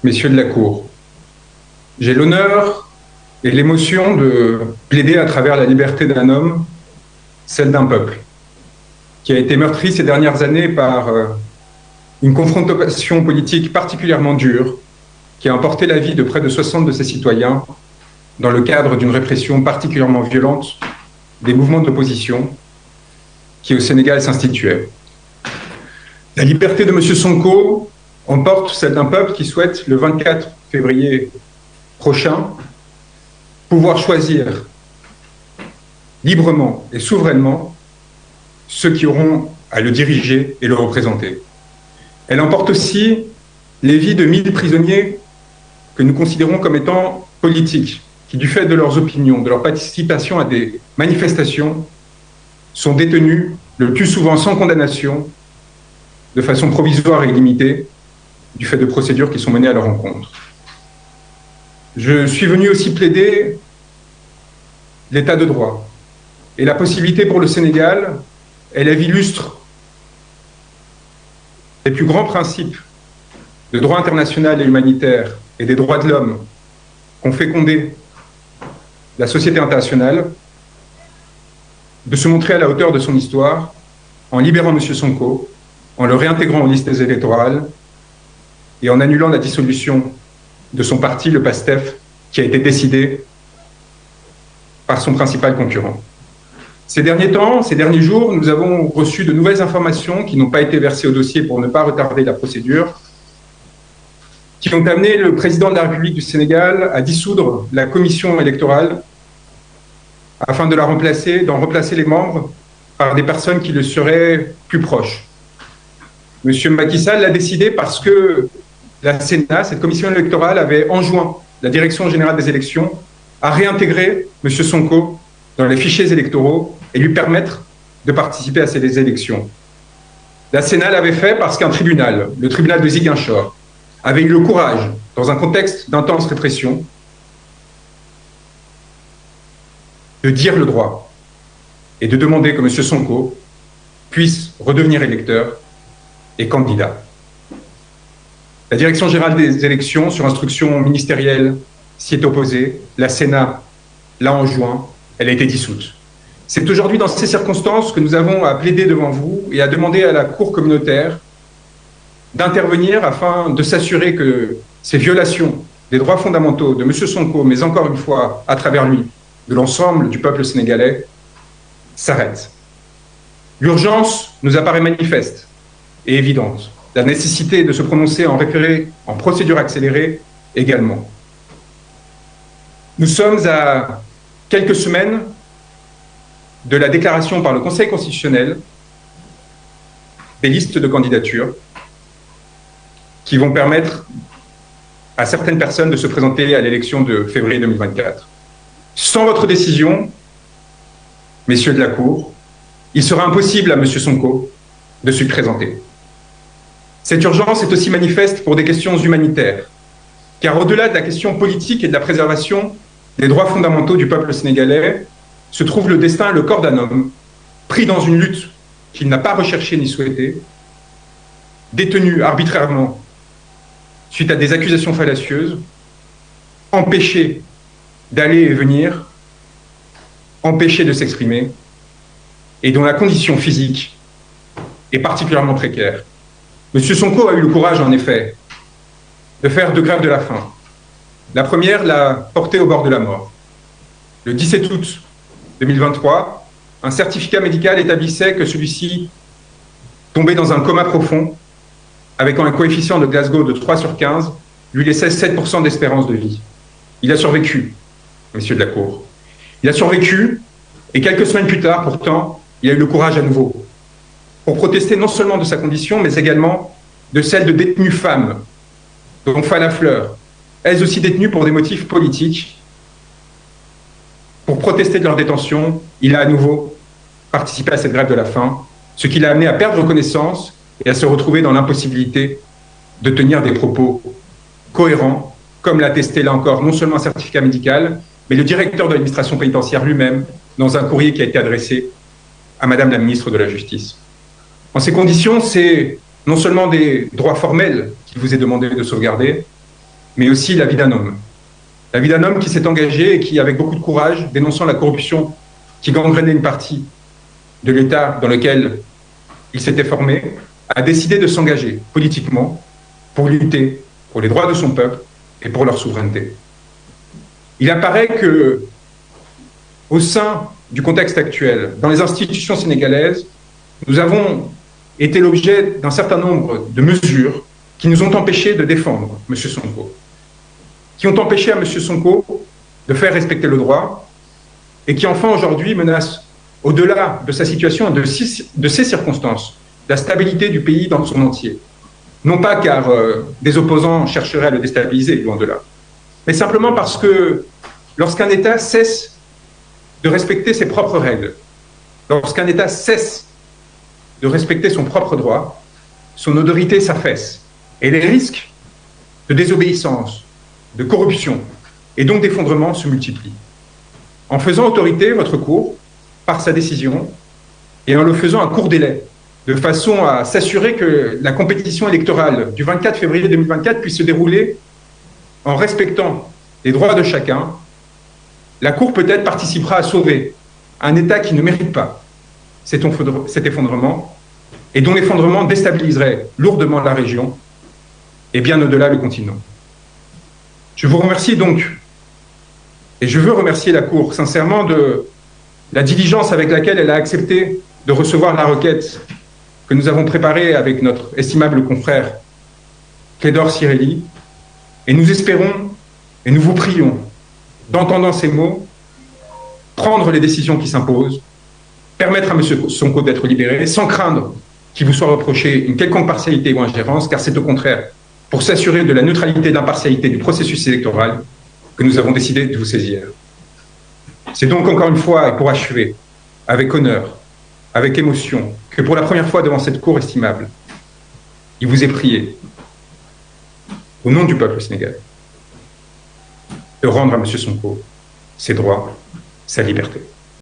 messieurs de la Cour, j'ai l'honneur et l'émotion de plaider à travers la liberté d'un homme, celle d'un peuple, qui a été meurtri ces dernières années par une confrontation politique particulièrement dure, qui a emporté la vie de près de 60 de ses citoyens dans le cadre d'une répression particulièrement violente des mouvements d'opposition qui au Sénégal s'instituaient. La liberté de M. Sonko emporte celle d'un peuple qui souhaite, le 24 février prochain, pouvoir choisir librement et souverainement ceux qui auront à le diriger et le représenter. Elle emporte aussi les vies de 1000 prisonniers que nous considérons comme étant politiques, qui, du fait de leurs opinions, de leur participation à des manifestations, sont détenus le plus souvent sans condamnation, de façon provisoire et illimitée, du fait de procédures qui sont menées à leur encontre. Je suis venu aussi plaider l'état de droit et la possibilité pour le Sénégal, élève illustre les plus grands principes de droit international et humanitaire et des droits de l'homme qu'ont fécondé la société internationale, de se montrer à la hauteur de son histoire en libérant M. Sonko, en le réintégrant aux listes électorales et en annulant la dissolution de son parti, le PASTEF, qui a été décidé par son principal concurrent. Ces derniers temps, ces derniers jours, nous avons reçu de nouvelles informations qui n'ont pas été versées au dossier pour ne pas retarder la procédure, qui ont amené le président de la République du Sénégal à dissoudre la commission électorale afin de d'en remplacer les membres par des personnes qui le seraient plus proches. M. Macky Sall l'a décidé parce que la Sénat, cette commission électorale, avait enjoint la Direction générale des élections à réintégrer M. Sonko dans les fichiers électoraux et lui permettre de participer à ces élections. La Sénat l'avait fait parce qu'un tribunal, le tribunal de Ziguinchor, avait eu le courage, dans un contexte d'intense répression, de dire le droit et de demander que M. Sonko puisse redevenir électeur et candidat. La Direction générale des élections, sur instruction ministérielle, s'y est opposée. La Sénat l'a enjoint. Elle a été dissoute. C'est aujourd'hui dans ces circonstances que nous avons à plaider devant vous et à demander à la Cour communautaire d'intervenir afin de s'assurer que ces violations des droits fondamentaux de M. Sonko, mais encore une fois, à travers lui, de l'ensemble du peuple sénégalais, s'arrêtent. L'urgence nous apparaît manifeste et évidente. La nécessité de se prononcer en référé, en procédure accélérée également. Nous sommes à quelques semaines de la déclaration par le Conseil constitutionnel des listes de candidatures qui vont permettre à certaines personnes de se présenter à l'élection de février 2024. Sans votre décision, messieurs de la Cour, il sera impossible à M. Sonko de se présenter. Cette urgence est aussi manifeste pour des questions humanitaires, car au-delà de la question politique et de la préservation des droits fondamentaux du peuple sénégalais, se trouve le destin et le corps d'un homme pris dans une lutte qu'il n'a pas recherchée ni souhaitée, détenu arbitrairement suite à des accusations fallacieuses, empêché d'aller et venir, empêché de s'exprimer, et dont la condition physique est particulièrement précaire. M. Sonko a eu le courage, en effet, de faire 2 grèves de la faim. La première l'a porté au bord de la mort. Le 17 août 2023, un certificat médical établissait que celui-ci tombait dans un coma profond, avec un coefficient de Glasgow de 3 sur 15, lui laissait 7% d'espérance de vie. Il a survécu, messieurs de la Cour. Il a survécu, et quelques semaines plus tard, pourtant, il a eu le courage à nouveau pour protester non seulement de sa condition, mais également de celle de détenues femmes, dont Falla Fleur, elles aussi détenues pour des motifs politiques. Pour protester de leur détention, il a à nouveau participé à cette grève de la faim, ce qui l'a amené à perdre connaissance et à se retrouver dans l'impossibilité de tenir des propos cohérents, comme l'a attesté là encore non seulement un certificat médical, mais le directeur de l'administration pénitentiaire lui-même dans un courrier qui a été adressé à Madame la ministre de la Justice. En ces conditions, c'est non seulement des droits formels qu'il vous est demandé de sauvegarder, mais aussi la vie d'un homme. La vie d'un homme qui s'est engagé et qui, avec beaucoup de courage, dénonçant la corruption qui gangrénait une partie de l'État dans lequel il s'était formé, a décidé de s'engager politiquement pour lutter pour les droits de son peuple et pour leur souveraineté. Il apparaît que, au sein du contexte actuel, dans les institutions sénégalaises, nous avons été l'objet d'un certain nombre de mesures qui nous ont empêchés de défendre M. Sonko, qui ont empêché à M. Sonko de faire respecter le droit et qui enfin aujourd'hui menacent, au-delà de sa situation et de ses circonstances, la stabilité du pays dans son entier. Non pas car des opposants chercheraient à le déstabiliser, loin de là, mais simplement parce que lorsqu'un État cesse de respecter ses propres règles, lorsqu'un État cesse de respecter son propre droit, son autorité s'affaisse. Et les risques de désobéissance, de corruption et donc d'effondrement se multiplient. En faisant autorité, votre Cour, par sa décision, et en le faisant à court délai, de façon à s'assurer que la compétition électorale du 24 février 2024 puisse se dérouler en respectant les droits de chacun, la Cour peut-être participera à sauver un État qui ne mérite pas cet effondrement et dont l'effondrement déstabiliserait lourdement la région et bien au-delà le continent. Je vous remercie donc, et je veux remercier la Cour sincèrement de la diligence avec laquelle elle a accepté de recevoir la requête que nous avons préparée avec notre estimable confrère Clédor Cirelli, et nous espérons et nous vous prions d'entendant ces mots, prendre les décisions qui s'imposent, permettre à M. Sonko d'être libéré, sans craindre qu'il vous soit reproché une quelconque partialité ou ingérence, car c'est au contraire pour s'assurer de la neutralité et d'impartialité du processus électoral que nous avons décidé de vous saisir. C'est donc encore une fois, et pour achever, avec honneur, avec émotion, que pour la première fois devant cette cour estimable, il vous est prié, au nom du peuple sénégalais, de rendre à M. Sonko ses droits, sa liberté.